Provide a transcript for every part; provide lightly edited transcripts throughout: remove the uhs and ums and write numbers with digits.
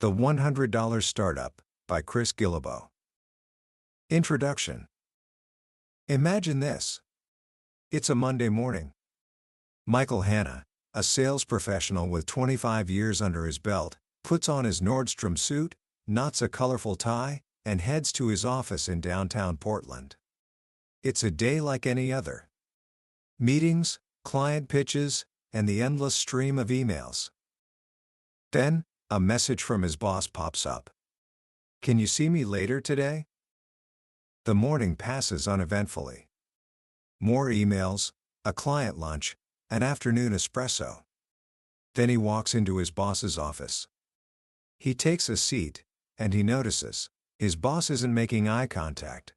The $100 Startup by Chris Guillebeau. Introduction. Imagine this. It's a Monday morning. Michael Hanna, a sales professional with 25 years under his belt, puts on his Nordstrom suit, knots a colorful tie, and heads to his office in downtown Portland. It's a day like any other. Meetings, client pitches, and the endless stream of emails. Then, a message from his boss pops up. "Can you see me later today?" The morning passes uneventfully. More emails, a client lunch, an afternoon espresso. Then he walks into his boss's office. He takes a seat, and he notices his boss isn't making eye contact.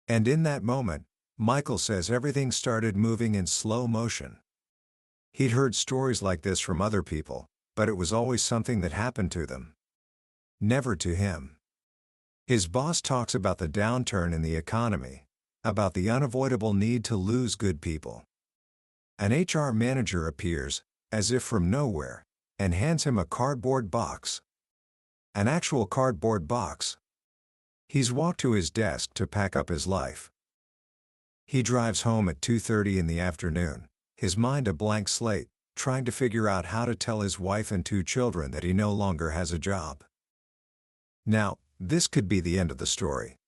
And in that moment, Michael says everything started moving in slow motion. He'd heard stories like this from other people, but it was always something that happened to them. Never to him. His boss talks about the downturn in the economy, about the unavoidable need to lose good people. An HR manager appears, as if from nowhere, and hands him a cardboard box. An actual cardboard box. He's walked to his desk to pack up his life. He drives home at 2:30 in the afternoon, his mind a blank slate, trying to figure out how to tell his wife and 2 children that he no longer has a job. Now, this could be the end of the story.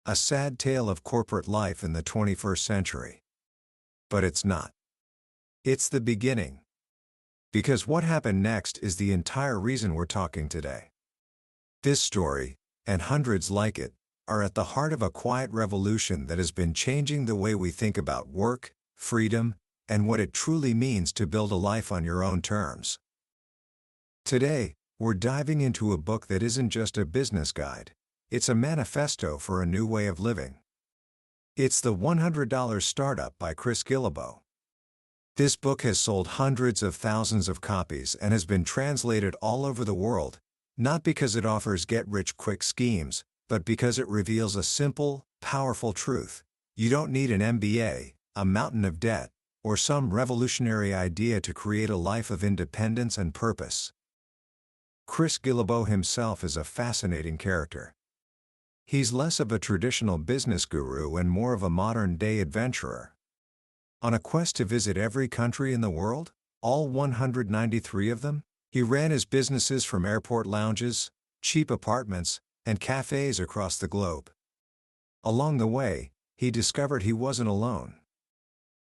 A sad tale of corporate life in the 21st century. But it's not. It's the beginning. Because what happened next is the entire reason we're talking today. This story, and hundreds like it, are at the heart of a quiet revolution that has been changing the way we think about work, freedom, and what it truly means to build a life on your own terms. Today, we're diving into a book that isn't just a business guide, it's a manifesto for a new way of living. It's The $100 Startup by Chris Guillebeau. This book has sold hundreds of thousands of copies and has been translated all over the world, not because it offers get-rich-quick schemes, but because it reveals a simple, powerful truth. You don't need an MBA, a mountain of debt, or some revolutionary idea to create a life of independence and purpose. Chris Guillebeau himself is a fascinating character. He's less of a traditional business guru and more of a modern-day adventurer. On a quest to visit every country in the world, all 193 of them, he ran his businesses from airport lounges, cheap apartments, and cafes across the globe. Along the way, he discovered he wasn't alone.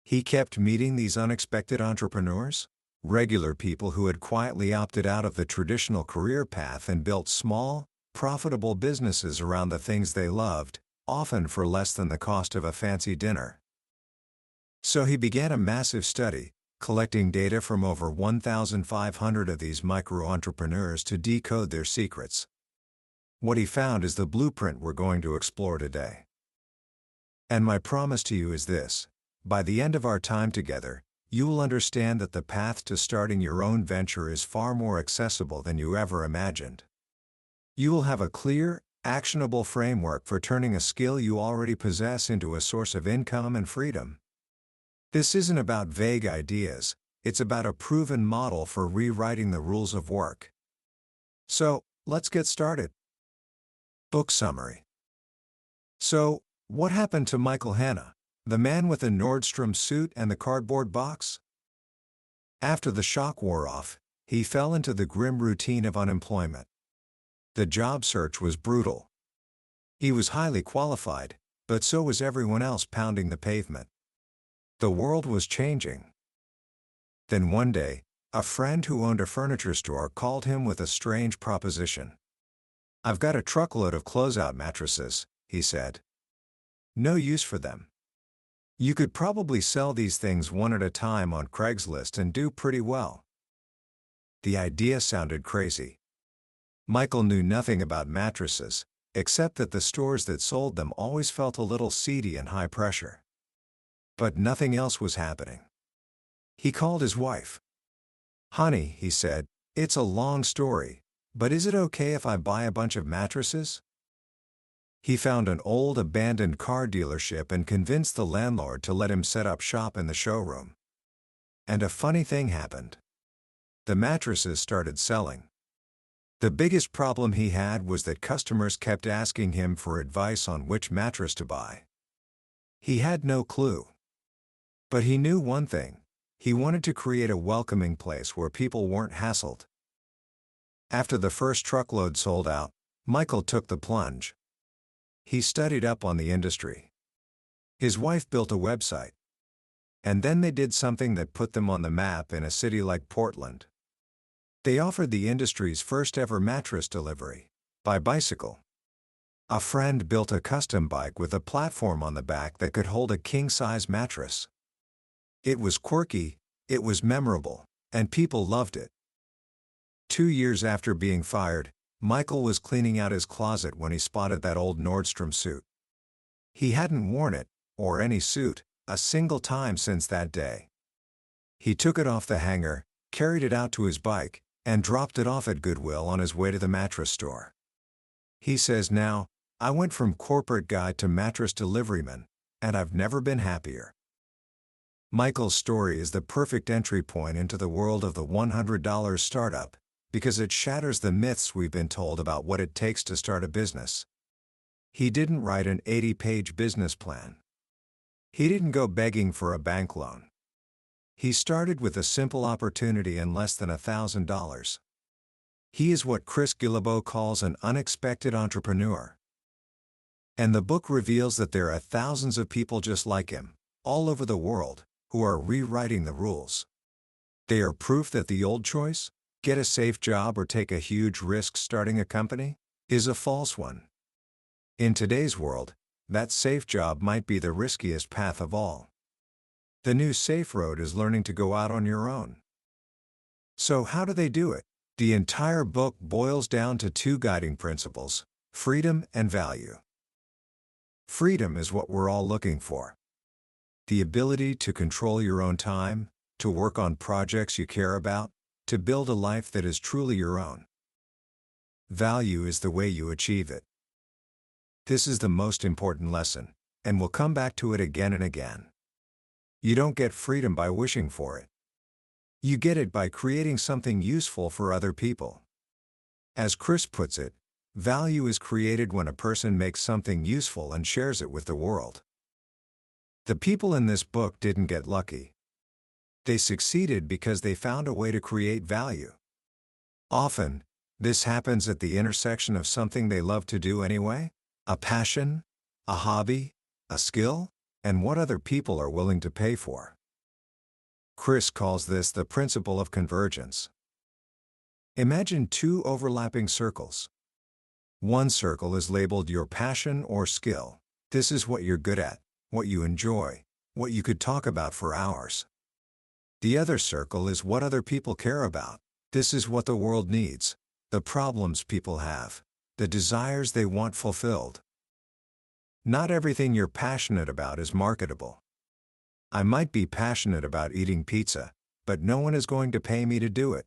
He kept meeting these unexpected entrepreneurs, regular people who had quietly opted out of the traditional career path and built small, profitable businesses around the things they loved, often for less than the cost of a fancy dinner. So he began a massive study, collecting data from over 1,500 of these micro-entrepreneurs to decode their secrets. What he found is the blueprint we're going to explore today. And my promise to you is this: by the end of our time together, you will understand that the path to starting your own venture is far more accessible than you ever imagined. You will have a clear, actionable framework for turning a skill you already possess into a source of income and freedom. This isn't about vague ideas, it's about a proven model for rewriting the rules of work. So, let's get started. Book summary. So, what happened to Michael Hanna, the man with the Nordstrom suit and the cardboard box? After the shock wore off, he fell into the grim routine of unemployment. The job search was brutal. He was highly qualified, but so was everyone else pounding the pavement. The world was changing. Then one day, a friend who owned a furniture store called him with a strange proposition. "I've got a truckload of closeout mattresses," he said. "No use for them. You could probably sell these things one at a time on Craigslist and do pretty well." The idea sounded crazy. Michael knew nothing about mattresses, except that the stores that sold them always felt a little seedy and high pressure. But nothing else was happening. He called his wife. "Honey," he said, "it's a long story, but is it okay if I buy a bunch of mattresses?" He found an old abandoned car dealership and convinced the landlord to let him set up shop in the showroom. And a funny thing happened. The mattresses started selling. The biggest problem he had was that customers kept asking him for advice on which mattress to buy. He had no clue. But he knew one thing: he wanted to create a welcoming place where people weren't hassled. After the first truckload sold out, Michael took the plunge. He studied up on the industry. His wife built a website. And then they did something that put them on the map in a city like Portland. They offered the industry's first ever mattress delivery by bicycle. A friend built a custom bike with a platform on the back that could hold a king-size mattress. It was quirky, it was memorable, and people loved it. 2 years after being fired, Michael was cleaning out his closet when he spotted that old Nordstrom suit. He hadn't worn it, or any suit, a single time since that day. He took it off the hanger, carried it out to his bike, and dropped it off at Goodwill on his way to the mattress store. He says now, "I went from corporate guy to mattress deliveryman, and I've never been happier." Michael's story is the perfect entry point into the world of the $100 startup, because it shatters the myths we've been told about what it takes to start a business. He didn't write an 80-page business plan. He didn't go begging for a bank loan. He started with a simple opportunity and less than $1,000. He is what Chris Guillebeau calls an unexpected entrepreneur. And the book reveals that there are thousands of people just like him, all over the world, who are rewriting the rules. They are proof that the old choice, get a safe job or take a huge risk starting a company, is a false one. In today's world, that safe job might be the riskiest path of all. The new safe road is learning to go out on your own. So how do they do it? The entire book boils down to two guiding principles: freedom and value. Freedom is what we're all looking for. The ability to control your own time, to work on projects you care about, to build a life that is truly your own. Value is the way you achieve it. This is the most important lesson, and we'll come back to it again and again. You don't get freedom by wishing for it. You get it by creating something useful for other people. As Chris puts it, value is created when a person makes something useful and shares it with the world. The people in this book didn't get lucky. They succeeded because they found a way to create value. Often, this happens at the intersection of something they love to do anyway, a passion, a hobby, a skill, and what other people are willing to pay for. Chris calls this the principle of convergence. Imagine two overlapping circles. One circle is labeled your passion or skill. This is what you're good at, what you enjoy, what you could talk about for hours. The other circle is what other people care about. This is what the world needs, the problems people have, the desires they want fulfilled. Not everything you're passionate about is marketable. I might be passionate about eating pizza, but no one is going to pay me to do it.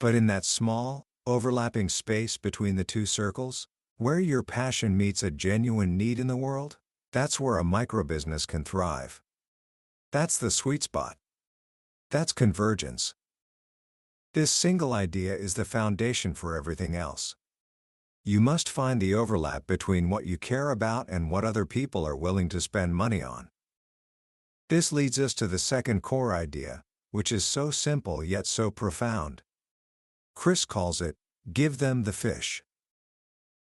But in that small, overlapping space between the two circles, where your passion meets a genuine need in the world, that's where a microbusiness can thrive. That's the sweet spot. That's convergence. This single idea is the foundation for everything else. You must find the overlap between what you care about and what other people are willing to spend money on. This leads us to the second core idea, which is so simple yet so profound. Chris calls it, give them the fish.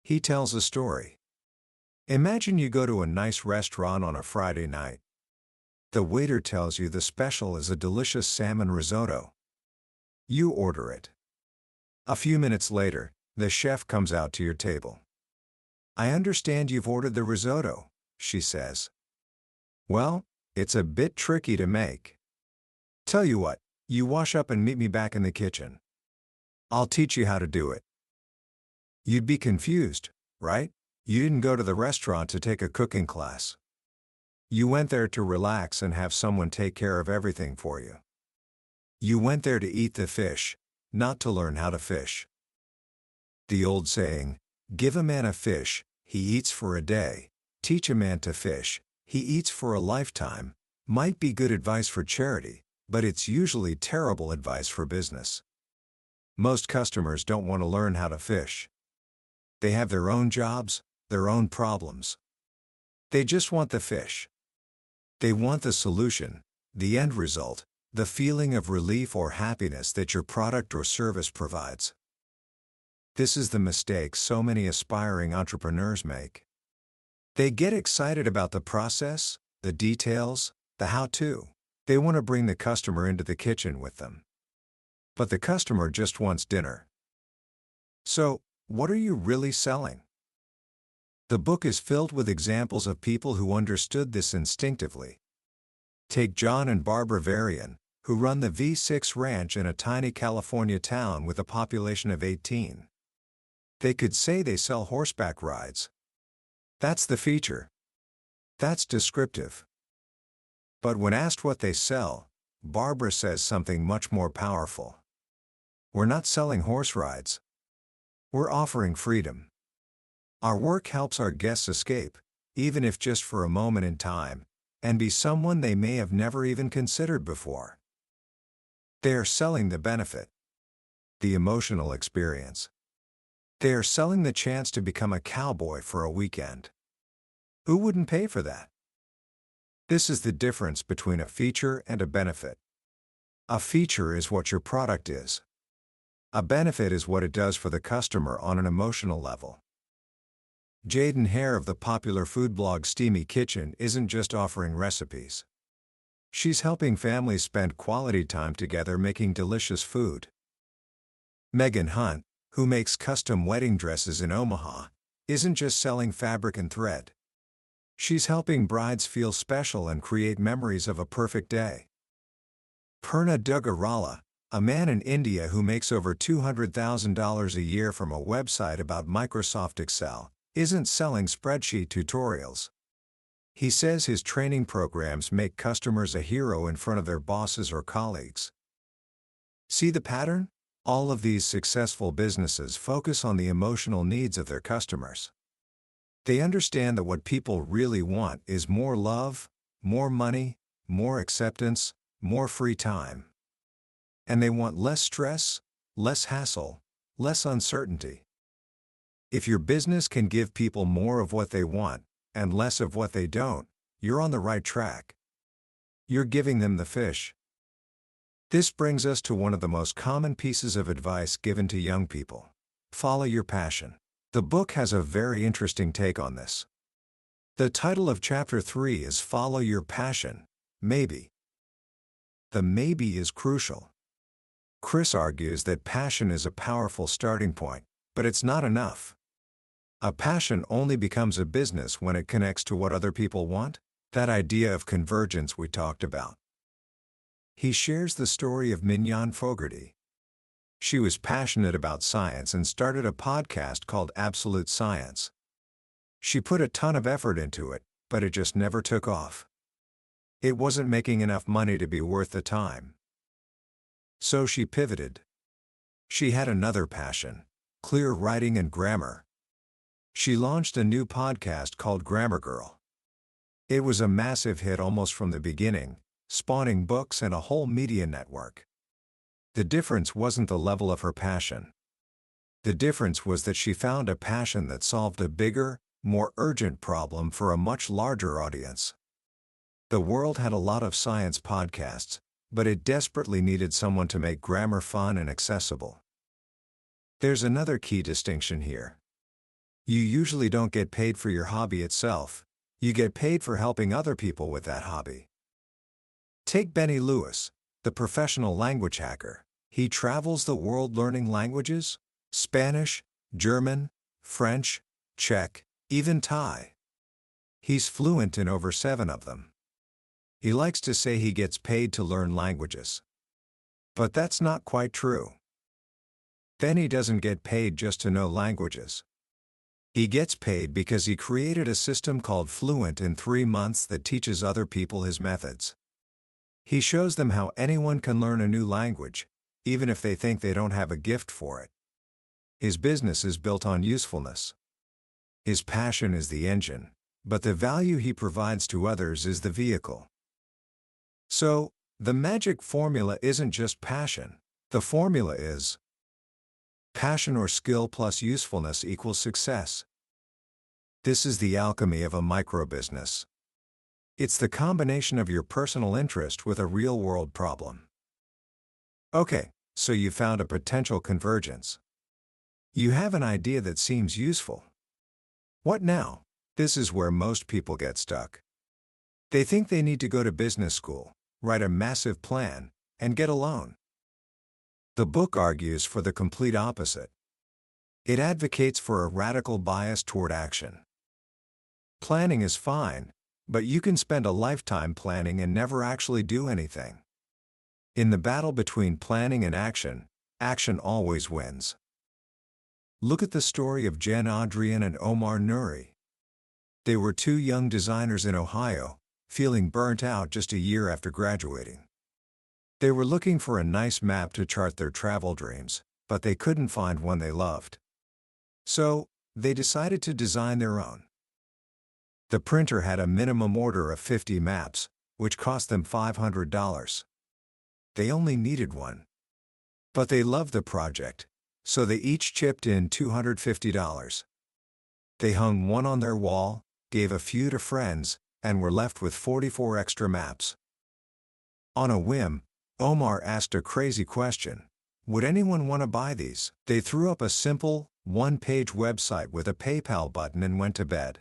He tells a story. Imagine you go to a nice restaurant on a Friday night. The waiter tells you the special is a delicious salmon risotto. You order it. A few minutes later, the chef comes out to your table. "I understand you've ordered the risotto," she says. "Well, it's a bit tricky to make. Tell you what, you wash up and meet me back in the kitchen. I'll teach you how to do it." You'd be confused, right? You didn't go to the restaurant to take a cooking class. You went there to relax and have someone take care of everything for you. You went there to eat the fish, not to learn how to fish. The old saying, give a man a fish, he eats for a day. Teach a man to fish, he eats for a lifetime, might be good advice for charity, but it's usually terrible advice for business. Most customers don't want to learn how to fish. They have their own jobs, their own problems. They just want the fish. They want the solution, the end result, the feeling of relief or happiness that your product or service provides. This is the mistake so many aspiring entrepreneurs make. They get excited about the process, the details, the how-to. They want to bring the customer into the kitchen with them. But the customer just wants dinner. So, what are you really selling? The book is filled with examples of people who understood this instinctively. Take John and Barbara Varian, who run the V6 Ranch in a tiny California town with a population of 18. They could say they sell horseback rides. That's the feature. That's descriptive. But when asked what they sell, Barbara says something much more powerful. We're not selling horse rides. We're offering freedom. Our work helps our guests escape, even if just for a moment in time, and be someone they may have never even considered before. They are selling the benefit, the emotional experience. They are selling the chance to become a cowboy for a weekend. Who wouldn't pay for that? This is the difference between a feature and a benefit. A feature is what your product is. A benefit is what it does for the customer on an emotional level. Jaden Hare of the popular food blog Steamy Kitchen isn't just offering recipes. She's helping families spend quality time together making delicious food. Megan Hunt, who makes custom wedding dresses in Omaha, isn't just selling fabric and thread. She's helping brides feel special and create memories of a perfect day. Purna Dugarala, a man in India who makes over $200,000 a year from a website about Microsoft Excel, isn't selling spreadsheet tutorials. He says his training programs make customers a hero in front of their bosses or colleagues. See the pattern? All of these successful businesses focus on the emotional needs of their customers. They understand that what people really want is more love, more money, more acceptance, more free time. And they want less stress, less hassle, less uncertainty. If your business can give people more of what they want and less of what they don't, you're on the right track. You're giving them the fish. This brings us to one of the most common pieces of advice given to young people. Follow your passion. The book has a very interesting take on this. The title of Chapter 3 is Follow Your Passion, Maybe. The maybe is crucial. Chris argues that passion is a powerful starting point, but it's not enough. A passion only becomes a business when it connects to what other people want, that idea of convergence we talked about. He shares the story of Mignon Fogarty. She was passionate about science and started a podcast called Absolute Science. She put a ton of effort into it, but it just never took off. It wasn't making enough money to be worth the time. So she pivoted. She had another passion, clear writing and grammar. She launched a new podcast called Grammar Girl. It was a massive hit almost from the beginning, spawning books and a whole media network. The difference wasn't the level of her passion. The difference was that she found a passion that solved a bigger, more urgent problem for a much larger audience. The world had a lot of science podcasts, but it desperately needed someone to make grammar fun and accessible. There's another key distinction here. You usually don't get paid for your hobby itself, you get paid for helping other people with that hobby. Take Benny Lewis, the professional language hacker. He travels the world learning languages: Spanish, German, French, Czech, even Thai. He's fluent in over 7 of them. He likes to say he gets paid to learn languages. But that's not quite true. Benny doesn't get paid just to know languages. He gets paid because he created a system called Fluent in 3 months that teaches other people his methods. He shows them how anyone can learn a new language, even if they think they don't have a gift for it. His business is built on usefulness. His passion is the engine, but the value he provides to others is the vehicle. So, the magic formula isn't just passion. The formula is Passion or skill plus usefulness equals success. This is the alchemy of a microbusiness. It's the combination of your personal interest with a real-world problem. Okay, so you found a potential convergence. You have an idea that seems useful. What now? This is where most people get stuck. They think they need to go to business school, write a massive plan, and get a loan. The book argues for the complete opposite. It advocates for a radical bias toward action. Planning is fine, but you can spend a lifetime planning and never actually do anything. In the battle between planning and action, action always wins. Look at the story of Jen Adrian and Omar Nuri. They were two young designers in Ohio, feeling burnt out just a year after graduating. They were looking for a nice map to chart their travel dreams, but they couldn't find one they loved. So, they decided to design their own. The printer had a minimum order of 50 maps, which cost them $500. They only needed one. But they loved the project, so they each chipped in $250. They hung one on their wall, gave a few to friends, and were left with 44 extra maps. On a whim, Omar asked a crazy question. Would anyone want to buy these? They threw up a simple, one-page website with a PayPal button and went to bed.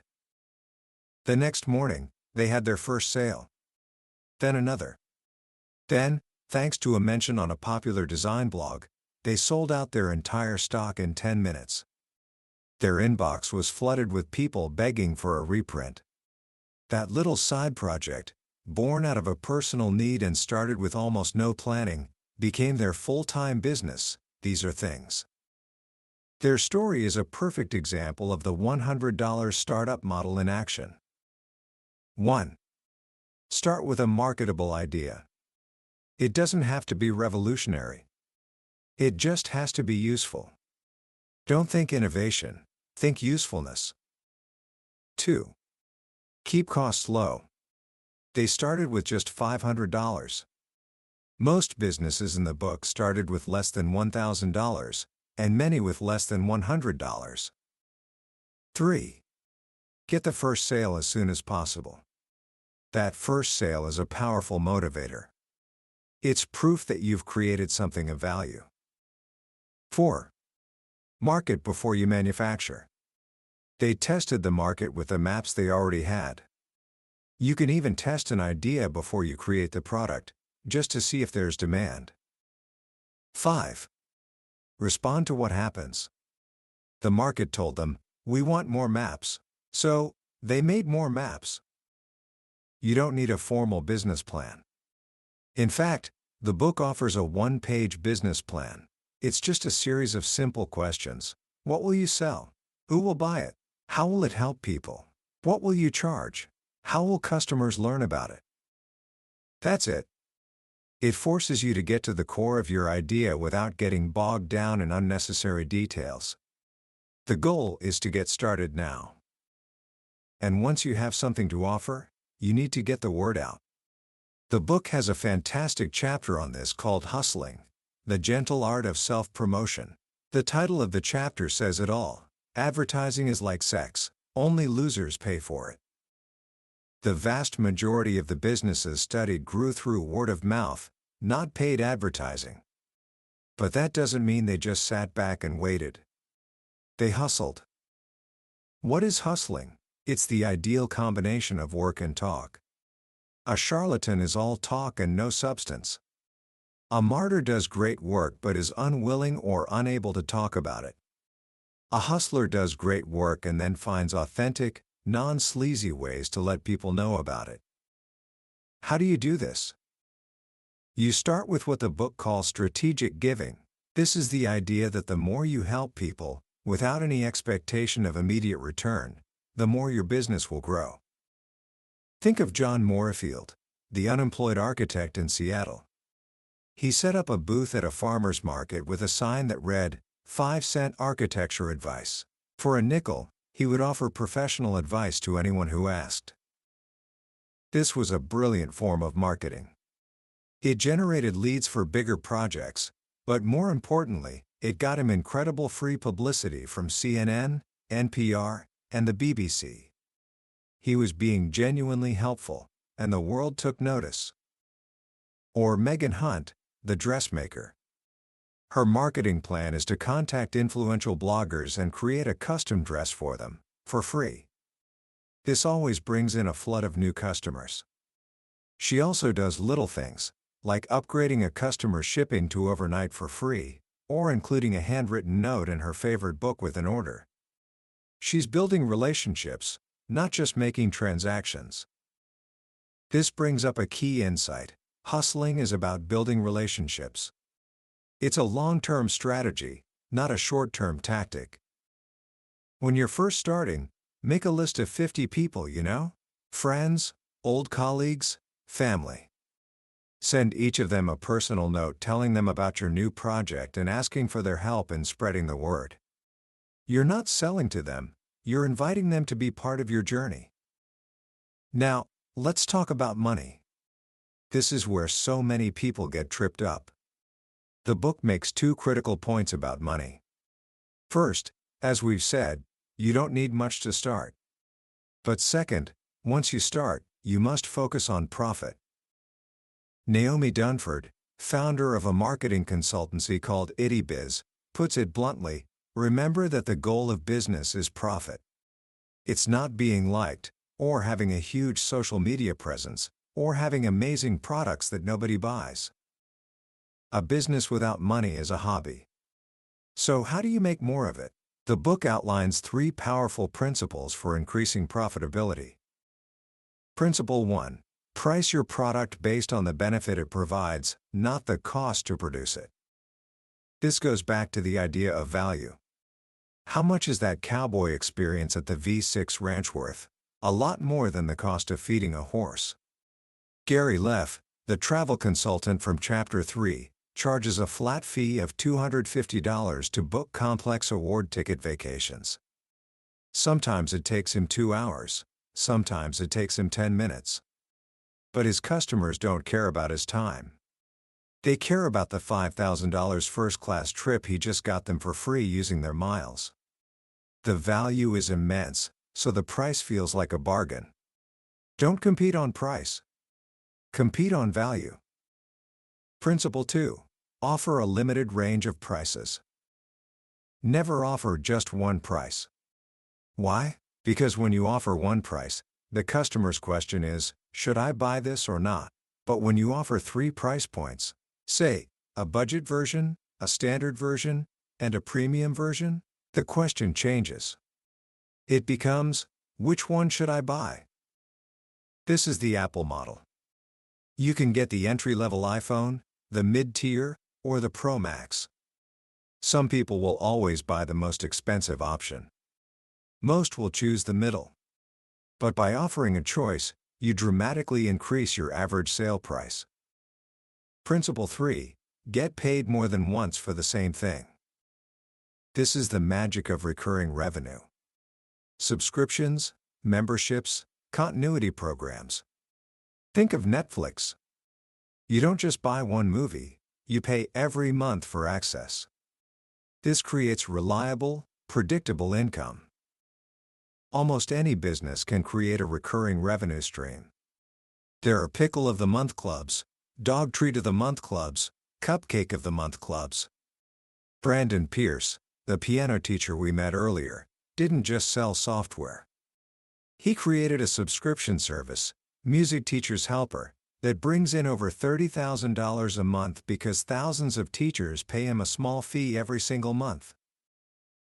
The next morning, they had their first sale. Then another. Then, thanks to a mention on a popular design blog, they sold out their entire stock in 10 minutes. Their inbox was flooded with people begging for a reprint. That little side project, born out of a personal need and started with almost no planning, became their full-time business. These are things. Their story is a perfect example of the $100 startup model in action. 1. Start with a marketable idea. It doesn't have to be revolutionary. It just has to be useful. Don't think innovation, think usefulness. 2. Keep costs low. They started with just $500. Most businesses in the book started with less than $1,000, and many with less than $100. 3. Get the first sale as soon as possible. That first sale is a powerful motivator. It's proof that you've created something of value. 4. Market before you manufacture. They tested the market with the maps they already had. You can even test an idea before you create the product, just to see if there's demand. 5. Respond to what happens. The market told them, "We want more maps." So, they made more maps. You don't need a formal business plan. In fact, the book offers a one-page business plan. It's just a series of simple questions. What will you sell? Who will buy it? How will it help people? What will you charge? How will customers learn about it? That's it. It forces you to get to the core of your idea without getting bogged down in unnecessary details. The goal is to get started now. And once you have something to offer, you need to get the word out. The book has a fantastic chapter on this called Hustling, the Gentle Art of Self-Promotion. The title of the chapter says it all. Advertising is like sex, only losers pay for it. The vast majority of the businesses studied grew through word of mouth, not paid advertising. But that doesn't mean they just sat back and waited. They hustled. What is hustling? It's the ideal combination of work and talk. A charlatan is all talk and no substance. A martyr does great work but is unwilling or unable to talk about it. A hustler does great work and then finds authentic, non-sleazy ways to let people know about it. How do you do this? You start with what the book calls strategic giving. This is the idea that the more you help people, without any expectation of immediate return, the more your business will grow. Think of John Moorfield, the unemployed architect in Seattle. He set up a booth at a farmer's market with a sign that read, 5-cent architecture advice. For a nickel, he would offer professional advice to anyone who asked. This was a brilliant form of marketing. It generated leads for bigger projects, but more importantly, It got him incredible free publicity from CNN, NPR, and the BBC. He was being genuinely helpful, and the world took notice. Or Megan Hunt, the dressmaker. Her marketing plan is to contact influential bloggers and create a custom dress for them, for free. This always brings in a flood of new customers. She also does little things, like upgrading a customer's shipping to overnight for free, or including a handwritten note in her favorite book with an order. She's building relationships, not just making transactions. This brings up a key insight. Hustling is about building relationships. It's a long-term strategy, not a short-term tactic. When you're first starting, make a list of 50 people you know, friends, old colleagues, family. Send each of them a personal note telling them about your new project and asking for their help in spreading the word. You're not selling to them, you're inviting them to be part of your journey. Now, let's talk about money. This is where so many people get tripped up. The book makes two critical points about money. First, as we've said, you don't need much to start. But second, once you start, you must focus on profit. Naomi Dunford, founder of a marketing consultancy called IttyBiz, puts it bluntly, remember that the goal of business is profit. It's not being liked, or having a huge social media presence, or having amazing products that nobody buys. A business without money is a hobby. So how do you make more of it? The book outlines 3 powerful principles for increasing profitability. Principle 1. Price your product based on the benefit it provides, not the cost to produce it. This goes back to the idea of value. How much is that cowboy experience at the V6 ranch worth? A lot more than the cost of feeding a horse. Gary Leff, the travel consultant from Chapter 3, charges a flat fee of $250 to book complex award ticket vacations. Sometimes it takes him 2 hours, sometimes it takes him 10 minutes. But his customers don't care about his time. They care about the $5,000 first-class trip he just got them for free using their miles. The value is immense, so the price feels like a bargain. Don't compete on price. Compete on value. Principle 2. Offer a limited range of prices. Never offer just one price. Why? Because when you offer one price, the customer's question is, should I buy this or not? But when you offer 3 price points, say, a budget version, a standard version, and a premium version, the question changes. It becomes, which one should I buy? This is the Apple model. You can get the entry-level iPhone, the mid-tier, or the Pro Max. Some people will always buy the most expensive option. Most will choose the middle. But by offering a choice, you dramatically increase your average sale price. Principle 3. Get paid more than once for the same thing. This is the magic of recurring revenue. Subscriptions, memberships, continuity programs. Think of Netflix. You don't just buy one movie, you pay every month for access. This creates reliable, predictable income. Almost any business can create a recurring revenue stream. There are Pickle of the Month clubs, Dog Treat of the Month clubs, Cupcake of the Month clubs. Brandon Pierce, the piano teacher we met earlier, didn't just sell software. He created a subscription service, Music Teacher's Helper, that brings in over $30,000 a month because thousands of teachers pay him a small fee every single month.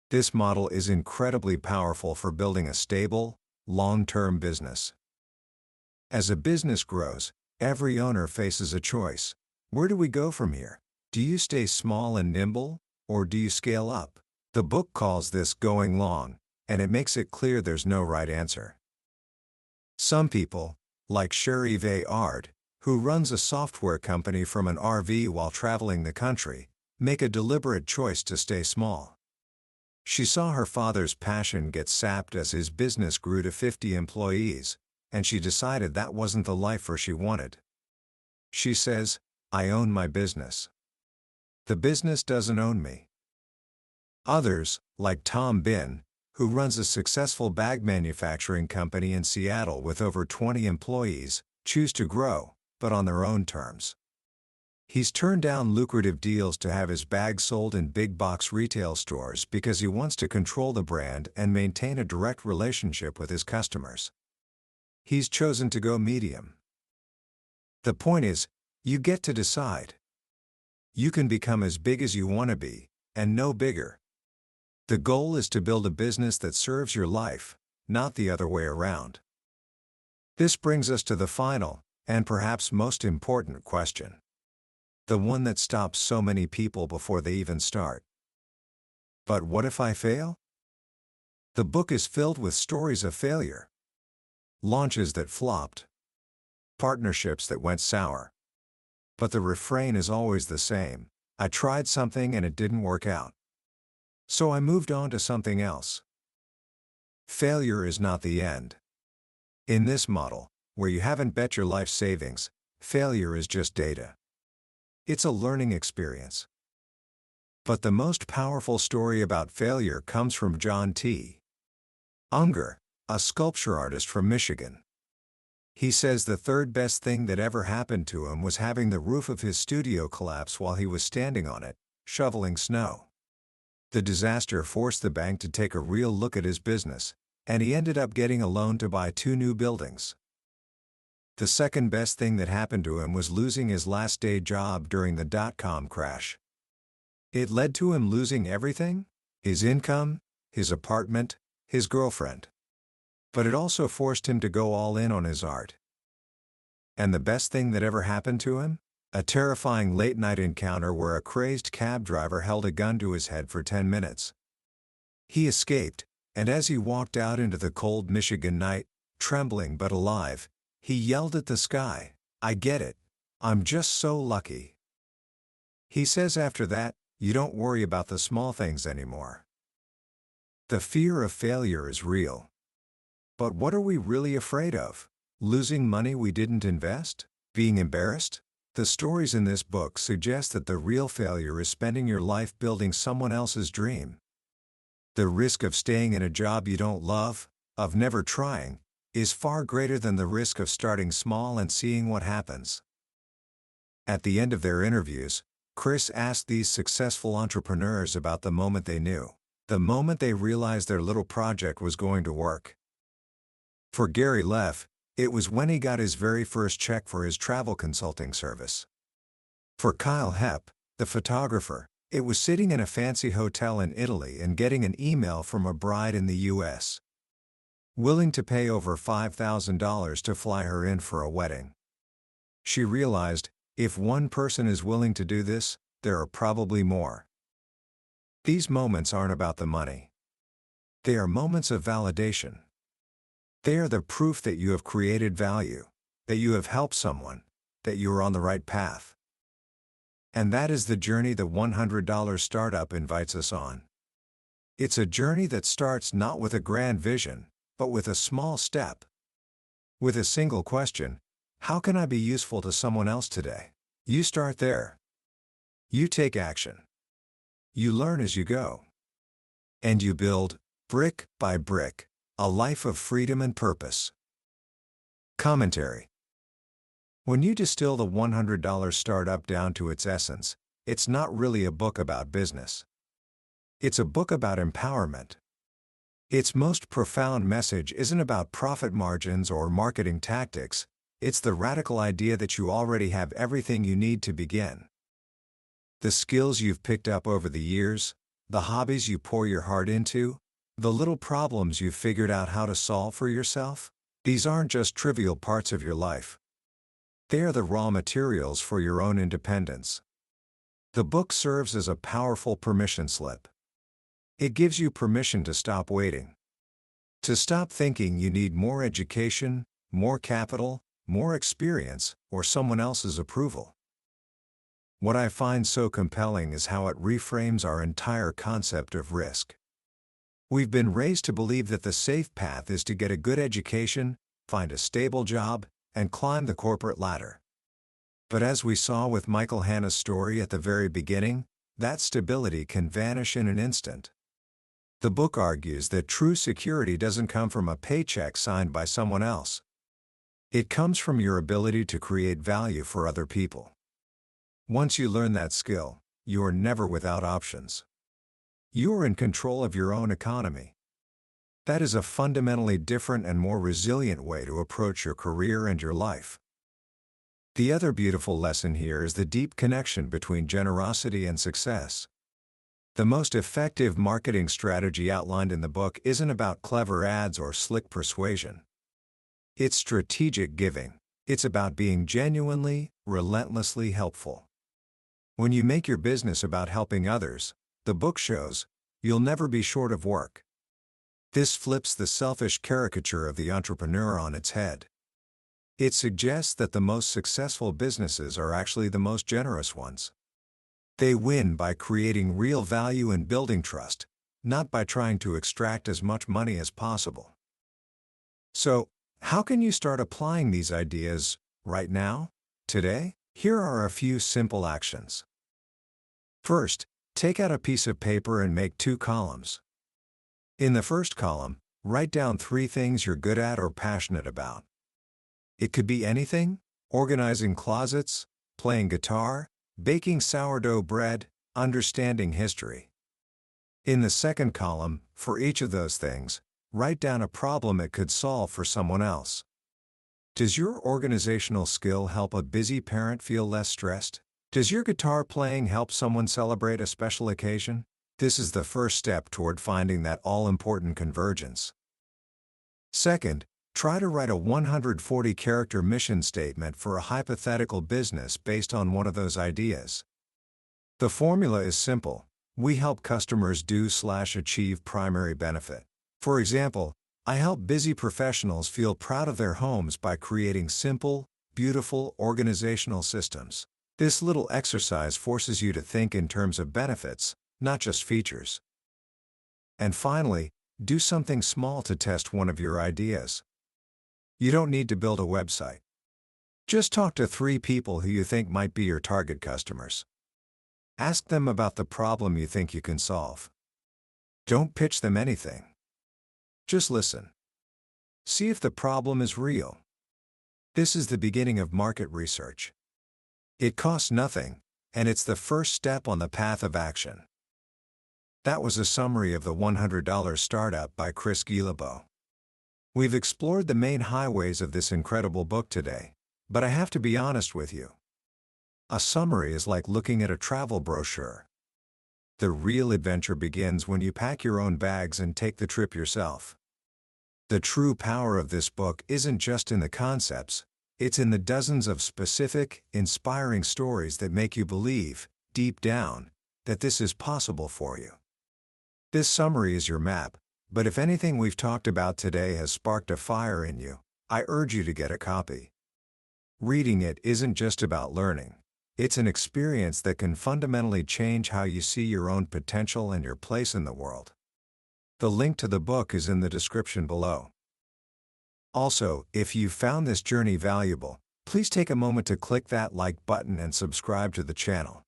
This model is incredibly powerful for building a stable, long-term business. As a business grows, every owner faces a choice. Where do we go from here? Do you stay small and nimble, or do you scale up? The book calls this going long, and it makes it clear there's no right answer. Some people, like Sherry Vayard, who runs a software company from an RV while traveling the country, make a deliberate choice to stay small. She saw her father's passion get sapped as his business grew to 50 employees, and she decided that wasn't the life she wanted. She says, "I own my business. The business doesn't own me." Others, like Tom Bin, who runs a successful bag manufacturing company in Seattle with over 20 employees, choose to grow, but on their own terms. He's turned down lucrative deals to have his bags sold in big box retail stores because he wants to control the brand and maintain a direct relationship with his customers. He's chosen to go medium. The point is, you get to decide. You can become as big as you want to be, and no bigger. The goal is to build a business that serves your life, not the other way around. This brings us to the final, and perhaps most important question. The one that stops so many people before they even start. But what if I fail? The book is filled with stories of failure. Launches that flopped. Partnerships that went sour. But the refrain is always the same: I tried something and it didn't work out. So I moved on to something else. Failure is not the end. In this model, where you haven't bet your life savings, failure is just data. It's a learning experience. But the most powerful story about failure comes from John T. Unger, a sculpture artist from Michigan. He says the third best thing that ever happened to him was having the roof of his studio collapse while he was standing on it, shoveling snow. The disaster forced the bank to take a real look at his business, and he ended up getting a loan to buy 2 new buildings. The second best thing that happened to him was losing his last day job during the dot-com crash. It led to him losing everything: his income, his apartment, his girlfriend. But it also forced him to go all in on his art. And the best thing that ever happened to him? A terrifying late-night encounter where a crazed cab driver held a gun to his head for 10 minutes. He escaped, and as he walked out into the cold Michigan night, trembling but alive, he yelled at the sky, "I get it. I'm just so lucky." He says after that, you don't worry about the small things anymore. The fear of failure is real. But what are we really afraid of? Losing money we didn't invest? Being embarrassed? The stories in this book suggest that the real failure is spending your life building someone else's dream. The risk of staying in a job you don't love, of never trying, is far greater than the risk of starting small and seeing what happens. At the end of their interviews, Chris asked these successful entrepreneurs about the moment they knew, the moment they realized their little project was going to work. For Gary Leff, it was when he got his very first check for his travel consulting service. For Kyle Hepp, the photographer, it was sitting in a fancy hotel in Italy and getting an email from a bride in the U.S. willing to pay over $5,000 to fly her in for a wedding. She realized, if one person is willing to do this, there are probably more. These moments aren't about the money. They are moments of validation. They are the proof that you have created value, that you have helped someone, that you are on the right path. And that is the journey the $100 Startup invites us on. It's a journey that starts not with a grand vision, but with a small step. With a single question: how can I be useful to someone else today? You start there. You take action. You learn as you go. And you build, brick by brick, a life of freedom and purpose. Commentary. When you distill the $100 Startup down to its essence, it's not really a book about business. It's a book about empowerment. Its most profound message isn't about profit margins or marketing tactics, it's the radical idea that you already have everything you need to begin. The skills you've picked up over the years, the hobbies you pour your heart into, the little problems you've figured out how to solve for yourself, these aren't just trivial parts of your life. They are the raw materials for your own independence. The book serves as a powerful permission slip. It gives you permission to stop waiting. To stop thinking you need more education, more capital, more experience, or someone else's approval. What I find so compelling is how it reframes our entire concept of risk. We've been raised to believe that the safe path is to get a good education, find a stable job, and climb the corporate ladder. But as we saw with Michael Hanna's story at the very beginning, that stability can vanish in an instant. The book argues that true security doesn't come from a paycheck signed by someone else. It comes from your ability to create value for other people. Once you learn that skill, you're never without options. You're in control of your own economy. That is a fundamentally different and more resilient way to approach your career and your life. The other beautiful lesson here is the deep connection between generosity and success. The most effective marketing strategy outlined in the book isn't about clever ads or slick persuasion. It's strategic giving. It's about being genuinely, relentlessly helpful. When you make your business about helping others, the book shows, you'll never be short of work. This flips the selfish caricature of the entrepreneur on its head. It suggests that the most successful businesses are actually the most generous ones. They win by creating real value and building trust, not by trying to extract as much money as possible. So, how can you start applying these ideas right now, today? Here are a few simple actions. First, take out a piece of paper and make 2 columns. In the first column, write down 3 things you're good at or passionate about. It could be anything: organizing closets, playing guitar, baking sourdough bread, understanding history. In the second column, for each of those things, write down a problem it could solve for someone else. Does your organizational skill help a busy parent feel less stressed? Does your guitar playing help someone celebrate a special occasion? This is the first step toward finding that all-important convergence. Second, try to write a 140-character mission statement for a hypothetical business based on one of those ideas. The formula is simple: we help customers do/achieve primary benefit. For example, I help busy professionals feel proud of their homes by creating simple, beautiful organizational systems. This little exercise forces you to think in terms of benefits, not just features. And finally, do something small to test one of your ideas. You don't need to build a website. Just talk to 3 people who you think might be your target customers. Ask them about the problem you think you can solve. Don't pitch them anything. Just listen. See if the problem is real. This is the beginning of market research. It costs nothing, and it's the first step on the path of action. That was a summary of the $100 Startup by Chris Guillebeau. We've explored the main highways of this incredible book today, but I have to be honest with you. A summary is like looking at a travel brochure. The real adventure begins when you pack your own bags and take the trip yourself. The true power of this book isn't just in the concepts, it's in the dozens of specific, inspiring stories that make you believe, deep down, that this is possible for you. This summary is your map, but if anything we've talked about today has sparked a fire in you, I urge you to get a copy. Reading it isn't just about learning. It's an experience that can fundamentally change how you see your own potential and your place in the world. The link to the book is in the description below. Also, if you found this journey valuable, please take a moment to click that like button and subscribe to the channel.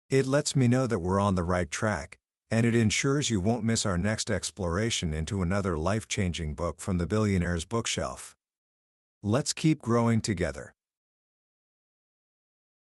It lets me know that we're on the right track, and it ensures you won't miss our next exploration into another life-changing book from the billionaire's bookshelf. Let's keep growing together.